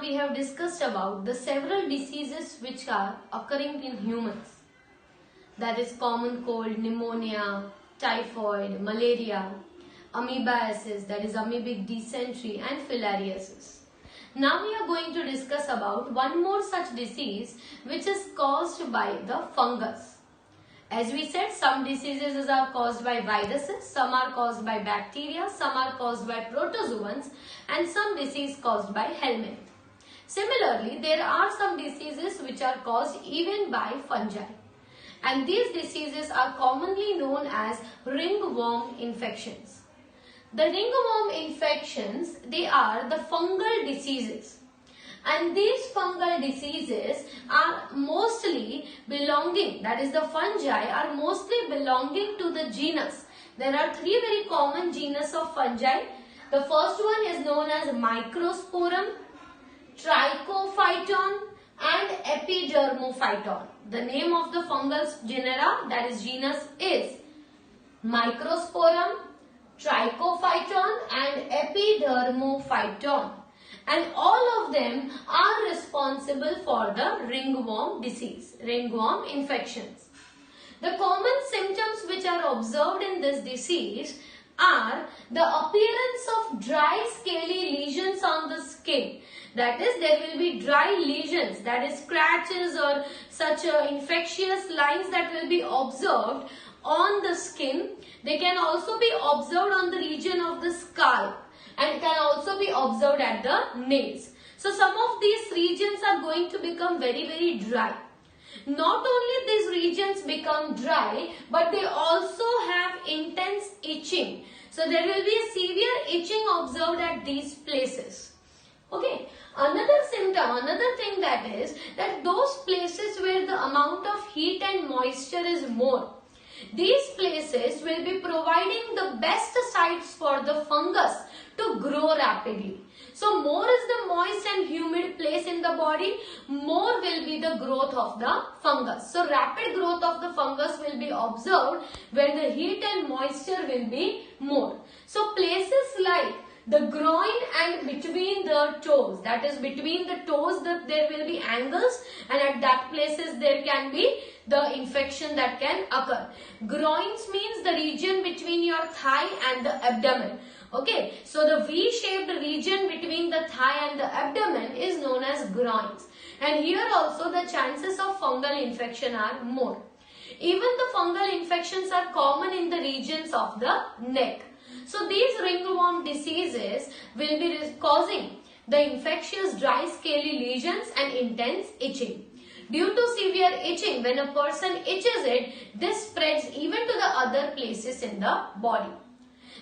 we have discussed about the several diseases which are occurring in humans. That is common cold, pneumonia, typhoid, malaria, amoebiasis, that is amoebic dysentery, and filariasis. Now we are going to discuss about one more such disease which is caused by the fungus. As we said, some diseases are caused by viruses, some are caused by bacteria, some are caused by protozoans, and some disease caused by helminth. Similarly, there are some diseases which are caused even by fungi. And these diseases are commonly known as ringworm infections. The ringworm infections, they are the fungal diseases. And these fungal diseases are mostly belonging, that is the fungi are mostly belonging to the genus. There are three very common genus of fungi. The first one is known as Microsporum, Trichophyton and Epidermophyton. The name of the fungal genera, that is genus, is Microsporum, Trichophyton and Epidermophyton. And all of them are responsible for the ringworm disease, ringworm infections. The common symptoms which are observed in this disease are the appearance of dry scaly lesions on the skin. That is, there will be dry lesions, that is scratches or such infectious lines that will be observed on the skin. They can also be observed on the region of the scalp and can also be observed at the nails. So some of these regions are going to become very dry. Not only these regions become dry, but they also have intense itching. So there will be a severe itching observed at these places. Okay. Another symptom, another thing that is that those places where the amount of heat and moisture is more, these places will be providing the best sites for the fungus to grow rapidly. So more is the moist and humid place in the body, more will be the growth of the fungus. So rapid growth of the fungus will be observed where the heat and moisture will be more. So places like the groin and between the toes, that is between the toes that there will be angles, and at that places there can be the infection that can occur. Groins means the region between your thigh and the abdomen. Okay, so the V-shaped region between the thigh and the abdomen is known as groins. And here also the chances of fungal infection are more. Even the fungal infections are common in the regions of the neck. So these ringworm diseases will be causing the infectious dry scaly lesions and intense itching. Due to severe itching, when a person itches it, this spreads even to the other places in the body.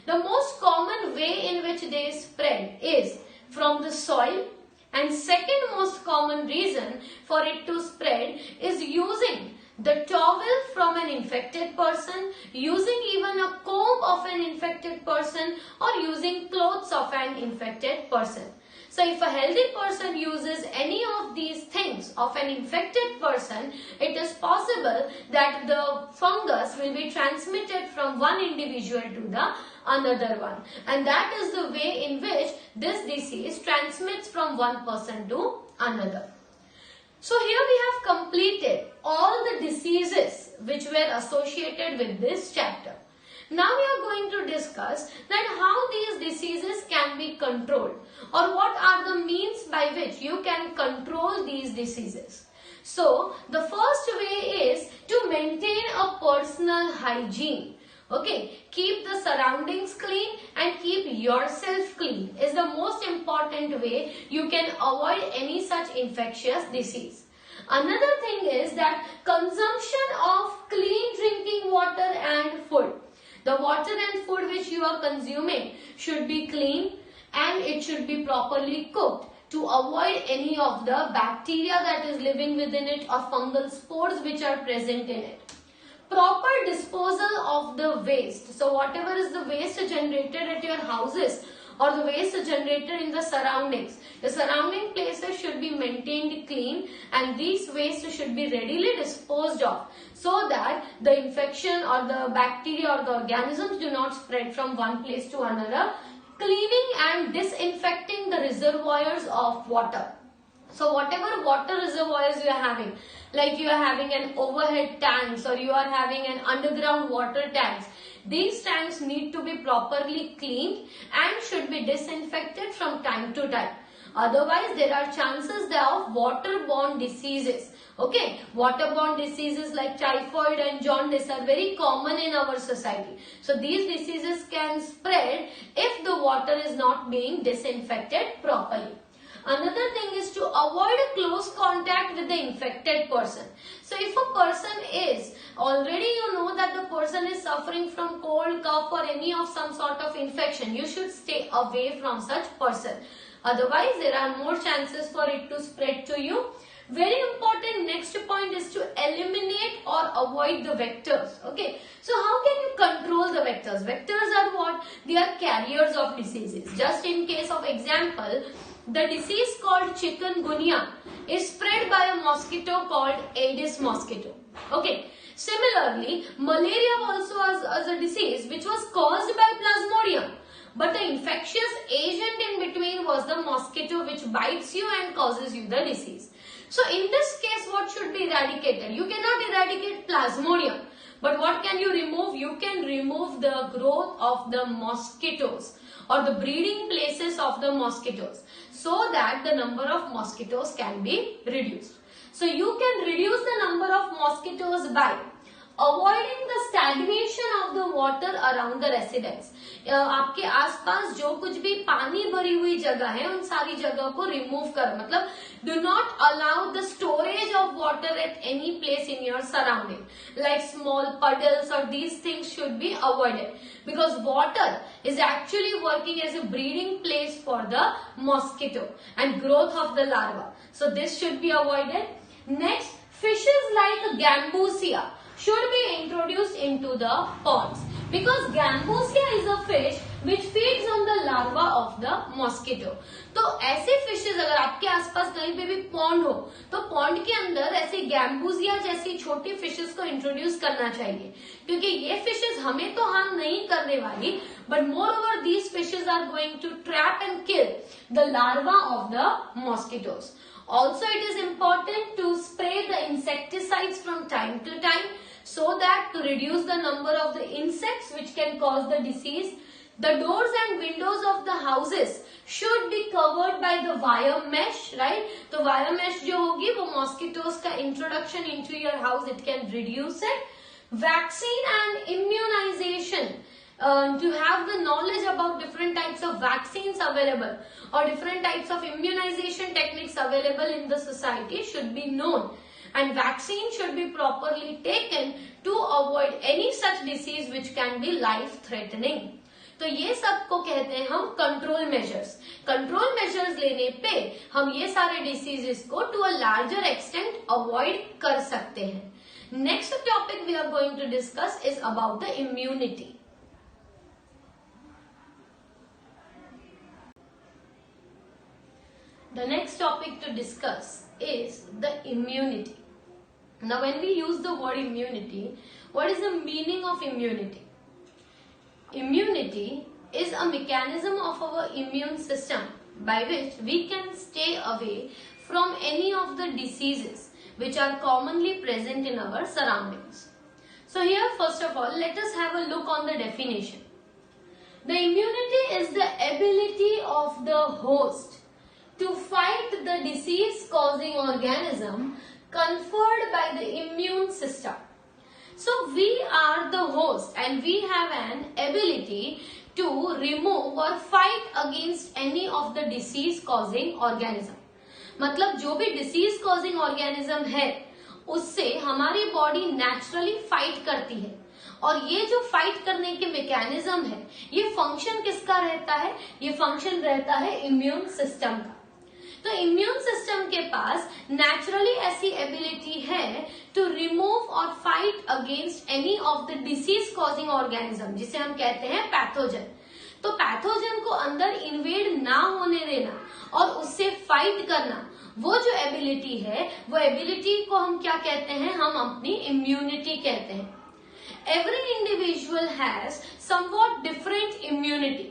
The most common way in which they spread is from the soil, and second most common reason for it to spread is using the towel from an infected person, using even a comb of an infected person, or using clothes of an infected person. So if a healthy person uses any of these things of an infected person, it is possible that the fungus will be transmitted from one individual to the another one. And that is the way in which this disease transmits from one person to another. So here we have completed all the diseases which were associated with this chapter. Now we are going to discuss that how these diseases can be controlled, or what are the means by which you can control these diseases. So the first way is to maintain a personal hygiene. Okay, keep the surroundings clean and keep yourself clean is the most important way you can avoid any such infectious disease. Another thing is that consumption of clean drinking water and food. The water and food which you are consuming should be clean and it should be properly cooked to avoid any of the bacteria that is living within it or fungal spores which are present in it. Proper disposal of the waste. So whatever is the waste generated at your houses or the waste generated in the surroundings, the surrounding places should be maintained clean and these waste should be readily disposed of so that the infection or the bacteria or the organisms do not spread from one place to another. Cleaning and disinfecting the reservoirs of water. So whatever water reservoirs you are having, like you are having an overhead tanks or you are having an underground water tanks, these tanks need to be properly cleaned and should be disinfected from time to time. Otherwise, there are chances there of waterborne diseases. Okay, waterborne diseases like typhoid and jaundice are very common in our society. So these diseases can spread if the water is not being disinfected properly. Another thing is to avoid a close contact with the infected person. So if a person is already, you know that the person is suffering from cold, cough or any of some sort of infection, you should stay away from such person. Otherwise, there are more chances for it to spread to you. Very important next point is to eliminate or avoid the vectors. Okay, so how can you control the vectors? Vectors are what? They are carriers of diseases. Just in case of example, the disease called chikungunya is spread by a mosquito called Aedes mosquito. Okay, similarly, malaria also was a disease which was caused by Plasmodium. But the infectious agent in between was the mosquito which bites you and causes you the disease. So in this case, what should be eradicated? You cannot eradicate Plasmodium. But what can you remove? You can remove the growth of the mosquitoes or the breeding places of the mosquitoes so that the number of mosquitoes can be reduced. So you can reduce the number of mosquitoes by avoiding the stagnation of the water around the residence. आपके आसपास जो कुछ भी पानी भरी हुई जगह है उन सारी जगह को रिमूव कर, मतलब do not allow the storage of water at any place in your surrounding, like small puddles or these things should be avoided because water is actually working as a breeding place for the mosquito and growth of the larva. So this should be avoided. Next, fishes like Gambusia should be introduced into the ponds because Gambusia is a fish which feeds on the larva of the mosquito. तो ऐसे fishes अगर आपके आसपास कहीं पे भी pond हो तो पॉन्ड के अंदर ऐसे गैम्बूजिया जैसी छोटी फिशेज को इंट्रोड्यूस करना चाहिए क्योंकि ये फिशेज हमें तो हार्म नहीं करने वाली, but moreover these fishes are going to trap and kill the larva of the mosquitoes. Also, it is important to spray the insecticides from time to time so that to reduce the number of the insects which can cause the disease. The doors and windows of the houses should be covered by the wire mesh, right? तो wire mesh जो होगी वो mosquitoes का introduction into your house, it can reduce it. Vaccine and immunization. To have the knowledge about different types of vaccines available or different types of immunization techniques available in the society should be known, and vaccine should be properly taken to avoid any such disease which can be life threatening. तो ये सब को कहते हैं हम control measures. Control measures लेने पे हम ये सारे डिसीजेस को to a larger extent avoid कर सकते हैं. Next topic we are going to discuss is about the immunity. The next topic to discuss is the immunity. Now, when we use the word immunity, what is the meaning of immunity? Immunity is a mechanism of our immune system by which we can stay away from any of the diseases which are commonly present in our surroundings. So here, first of all, let us have a look on the definition. The immunity is the ability of the host to fight the disease-causing organism conferred by the immune system. So we are the host and we have an ability to remove or fight against any of the disease-causing organism. मतलब जो भी disease-causing organism है उससे हमारी body naturally fight करती है, और ये जो फाइट करने के मैकेनिज्म है ये फंक्शन किसका रहता है? ये फंक्शन रहता है इम्यून सिस्टम का. तो इम्यून सिस्टम के पास नेचुरली ऐसी एबिलिटी है टू रिमूव और fight against any of the disease causing organism जिसे हम कहते हैं पैथोजन. तो पैथोजन को अंदर इन्वेड ना होने देना और उससे फाइट करना, वो जो एबिलिटी है वो एबिलिटी को हम क्या कहते हैं? हम अपनी इम्यूनिटी कहते हैं. Every individual has somewhat different immunity.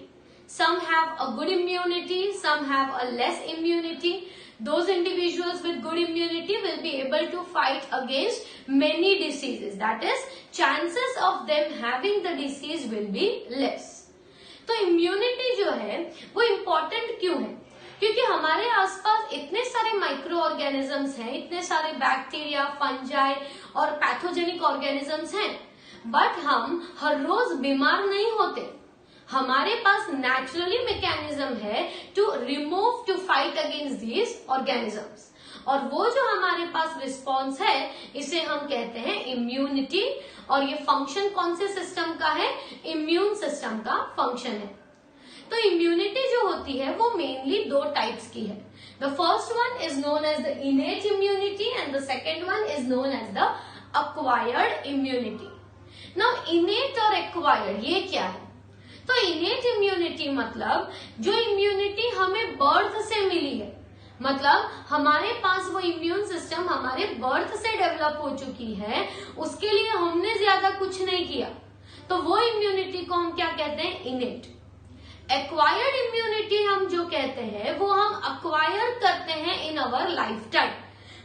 Some have a good immunity, some have a less immunity. Those individuals with good immunity will be able to fight against many diseases. That is, chances of them having the disease will be less. तो immunity जो है वो important क्यों है? क्योंकि हमारे आसपास इतने सारे माइक्रो ऑर्गेनिजम्स हैं, इतने सारे बैक्टीरिया, फंजाई और पैथोजेनिक ऑर्गेनिजम्स हैं, बट हम हर रोज बीमार नहीं होते. हमारे पास नेचुरली मैकेनिज्म है to remove, to fight against these organisms. और वो जो हमारे पास रिस्पॉन्स है इसे हम कहते हैं इम्यूनिटी. और ये फंक्शन कौन से सिस्टम का है? इम्यून सिस्टम का फंक्शन है. तो इम्यूनिटी जो होती है वो मेनली दो टाइप्स की है. The first one is known as the innate immunity and the second one is known as the acquired immunity. Now innate और एक्वायर्ड ये क्या है? तो इनेट इम्यूनिटी मतलब जो इम्यूनिटी हमें बर्थ से मिली है, मतलब हमारे पास वो इम्यून सिस्टम हमारे बर्थ से डेवलप हो चुकी है, उसके लिए हमने ज्यादा कुछ नहीं किया, तो वो इम्यूनिटी को हम क्या कहते हैं? इनेट. एक्वायर्ड इम्यूनिटी हम जो कहते हैं वो हम अक्वायर करते हैं इन अवर लाइफ टाइम.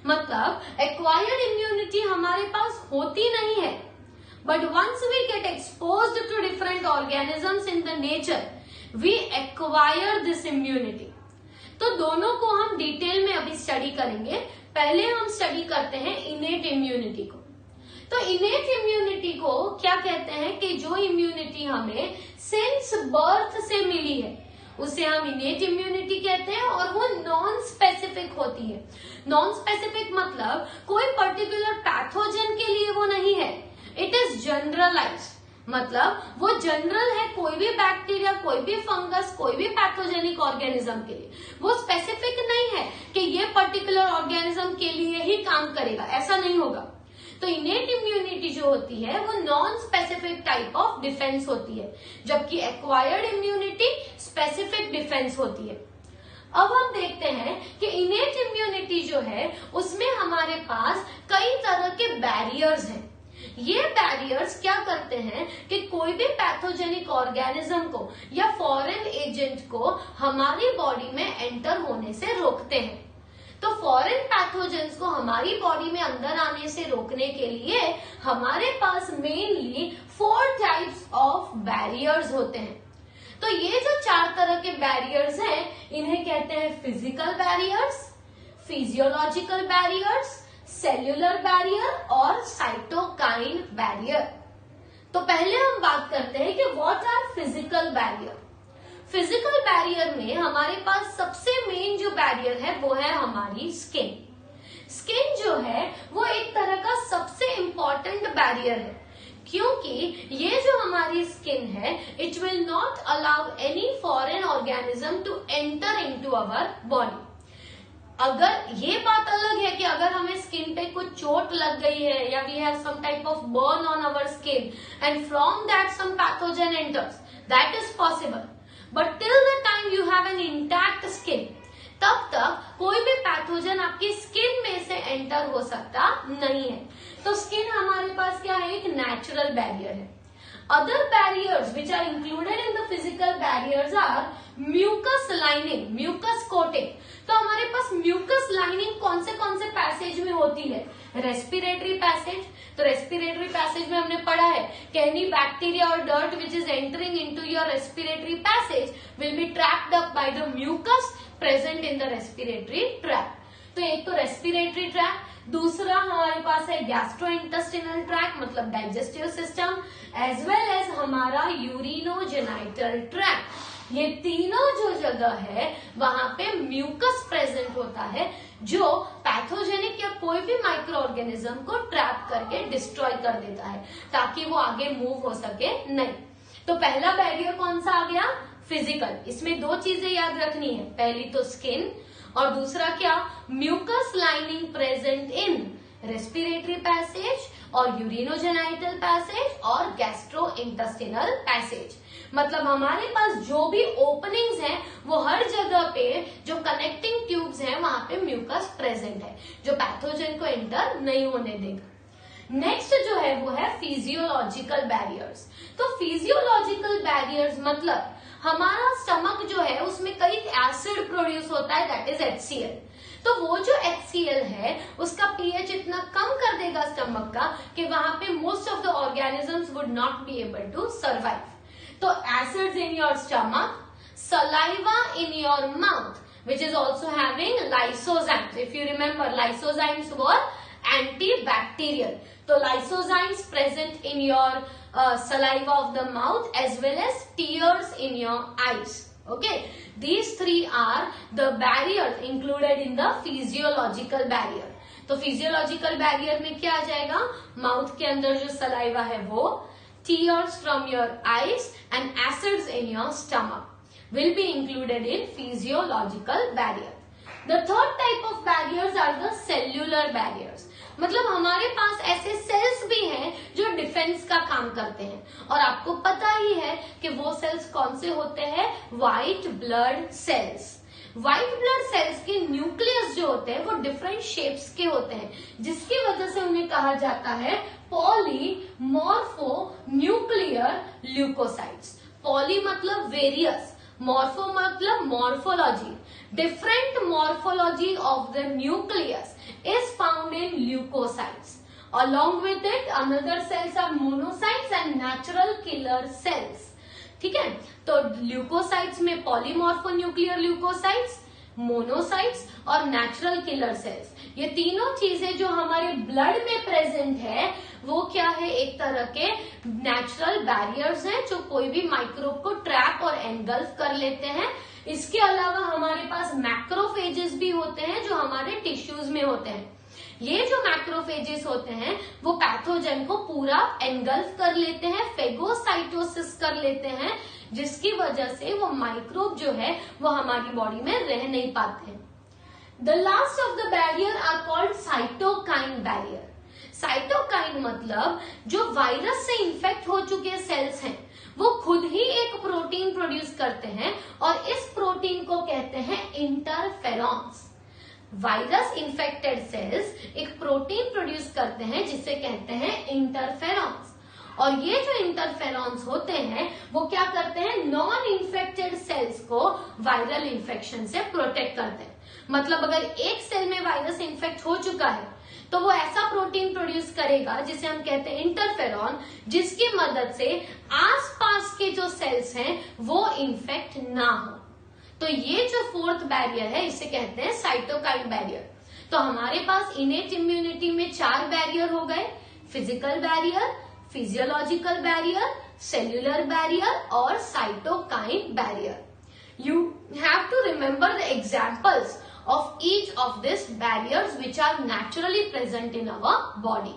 मतलब एक्वायर्ड इम्यूनिटी हमारे पास होती नहीं है, but once we get exposed to different organisms in the nature, we acquire this immunity. तो दोनों को हम डिटेल में अभी स्टडी करेंगे. पहले हम स्टडी करते हैं इनेट इम्यूनिटी को. तो इनेट इम्यूनिटी को क्या कहते हैं कि जो इम्यूनिटी हमें सिंस बर्थ से मिली है उसे हम इनेट इम्यूनिटी कहते हैं. और वो नॉन स्पेसिफिक होती है. नॉन स्पेसिफिक मतलब कोई पर्टिकुलर पैथोजन के लिए वो नहीं है. इट इज जनरलाइज्ड, मतलब वो जनरल है कोई भी बैक्टीरिया, कोई भी फंगस, कोई भी पैथोजेनिक ऑर्गेनिज्म के लिए. वो स्पेसिफिक नहीं है कि ये पर्टिकुलर ऑर्गेनिज्म के लिए ही काम करेगा, ऐसा नहीं होगा. तो इनेट इम्यूनिटी जो होती है वो non specific type of defence होती है, जबकि एक्वायर्ड इम्यूनिटी स्पेसिफिक डिफेंस होती है. अब हम देखते हैं कि इनेट इम्यूनिटी जो है उसमें हमारे पास कई तरह के बैरियर्स हैं. ये बैरियर्स क्या करते हैं कि कोई भी पैथोजेनिक ऑर्गेनिज्म को या फॉरेन एजेंट को हमारी बॉडी में एंटर होने से रोकते हैं. तो फॉरेन पैथोजेंस को हमारी बॉडी में अंदर आने से रोकने के लिए हमारे पास मेनली 4 टाइप्स ऑफ बैरियर्स होते हैं. तो ये जो 4 तरह के बैरियर्स हैं इन्हें कहते हैं physical barriers, physiological barriers, cellular barrier और साइटोकाइन बैरियर. तो पहले हम बात करते हैं कि what are physical barrier. Physical barrier में हमारे पास सबसे मेन जो बैरियर है वो है हमारी स्किन. स्किन जो है वो एक तरह का सबसे इंपॉर्टेंट बैरियर है, क्योंकि ये जो हमारी स्किन है it will not allow any foreign organism to enter into our body. अगर ये बात अलग है कि अगर हमें स्किन पे कुछ चोट लग गई है या we have some type of burn on our skin and from that some pathogen enters, that is possible. But till the time you have an intact skin, तब तक कोई भी पैथोजन आपकी स्किन में से एंटर हो सकता नहीं है. तो स्किन हमारे पास क्या है? एक नेचुरल बैरियर है. Other barriers which are included in the physical barriers are mucus lining, mucus coating. तो हमारे पास म्यूकस लाइनिंग कौन से पैसेज में होती है? Respiratory passage. तो रेस्पिरेटरी पैसेज में हमने पढ़ा है कि एनी बैक्टीरिया और dirt which is entering into your respiratory passage will be trapped up by the mucus present in the respiratory tract. तो एक तो रेस्पिरेटरी ट्रैक्ट, दूसरा हमारे पास है गैस्ट्रोइंटेस्टिनल ट्रैक्ट मतलब digestive system, as well as हमारा यूरिनोजेनाइटल ट्रैक्ट. ये तीनों जो जगह है वहां पे म्यूकस प्रेजेंट होता है जो पैथोजेनिक या कोई भी माइक्रो ऑर्गेनिज्म को ट्रैप करके डिस्ट्रॉय कर देता है ताकि वो आगे मूव हो सके नहीं. तो पहला बैरियर कौन सा आ गया? फिजिकल. इसमें 2 चीजें याद रखनी है, पहली तो स्किन और दूसरा क्या? Mucus lining present in respiratory passage और यूरिनोजेनाइटल पैसेज और गैस्ट्रोइंटेस्टिनल पैसेज. मतलब हमारे पास जो भी ओपनिंग्स हैं वो हर जगह पे जो कनेक्टिंग ट्यूब्स हैं वहां पे म्यूकस प्रेजेंट है जो पैथोजन को एंटर नहीं होने देगा. नेक्स्ट जो है वो है फिजियोलॉजिकल बैरियर्स. तो फिजियोलॉजिकल बैरियर्स मतलब हमारा स्टमक जो है उसमें कई एसिड प्रोड्यूस होता है, दैट इज HCl. तो वो जो HCl है उसका pH इतना कम कर देगा स्टमक का कि वहां पे most of the organisms would not be able to survive. तो acids in your stomach, saliva in your mouth which is also having lysozymes. If you remember, lysozymes were antibacterial. So lysozymes present in your saliva of the mouth as well as tears in your eyes. Okay, these three are the barriers included in the physiological barrier. तो physiological barrier में क्या आ जाएगा? Mouth के अंदर जो saliva है वो, tears from your eyes and acids in your stomach will be included in physiological barrier. The third type of barriers are the cellular barriers. मतलब हमारे पास ऐसे सेल्स भी हैं जो डिफेंस का काम करते हैं, और आपको पता ही है कि वो सेल्स कौन से होते हैं? White blood cells. White blood cells के न्यूक्लियस जो होते हैं वो डिफरेंट शेप्स के होते हैं, जिसकी वजह से उन्हें कहा जाता है पॉलीमॉर्फो न्यूक्लियर ल्यूकोसाइट्स. पॉली मतलब वेरियस, मॉर्फो मतलब morphology. Different morphology of the nucleus is found in leukocytes. Along with it, another cells are monocytes and natural killer cells. ठीक है, तो ल्यूकोसाइट्स में पॉलीमॉर्फोन्यूक्लियर ल्यूकोसाइट्स, मोनोसाइट्स और natural killer cells, ये तीनों चीजें जो हमारे ब्लड में प्रेजेंट है वो क्या है? एक तरह के नेचुरल बैरियर्स हैं जो कोई भी माइक्रोब को ट्रैप और एनगल्फ कर लेते हैं. इसके अलावा हमारे पास मैक्रोफेजेस भी होते हैं जो हमारे टिश्यूज में होते हैं. ये जो मैक्रोफेजेस होते हैं वो पैथोजन को पूरा एनगल्फ कर लेते हैं, फेगोसाइटोसिस कर लेते हैं, जिसकी वजह से वो माइक्रोब जो है वो हमारी बॉडी में रह नहीं पाते हैं. The last of the barrier are called cytokine barrier. Cytokine मतलब जो वायरस से इन्फेक्ट हो चुके सेल्स हैं वो खुद ही एक प्रोटीन प्रोड्यूस करते हैं, और इस प्रोटीन को कहते हैं इंटरफेरॉन्स. वायरस इन्फेक्टेड सेल्स एक प्रोटीन प्रोड्यूस करते हैं जिसे कहते हैं इंटरफेरॉन्स, और ये जो इंटरफेरॉन्स होते हैं वो क्या करते हैं? नॉन इन्फेक्टेड सेल्स को वायरल इन्फेक्शन से प्रोटेक्ट करते हैं. मतलब अगर एक सेल में वायरस इन्फेक्ट हो चुका है तो वो ऐसा प्रोटीन प्रोड्यूस करेगा जिसे हम कहते हैं इंटरफेरॉन, जिसकी मदद से आसपास के जो सेल्स हैं वो इन्फेक्ट ना हो. तो ये जो फोर्थ बैरियर है इसे कहते हैं साइटोकाइन बैरियर. तो हमारे पास इनेट इम्यूनिटी में 4 बैरियर हो गए: physical barrier, physiological barrier, cellular barrier और cytokine barrier. You have to remember the examples of each of these barriers which are naturally present in our body.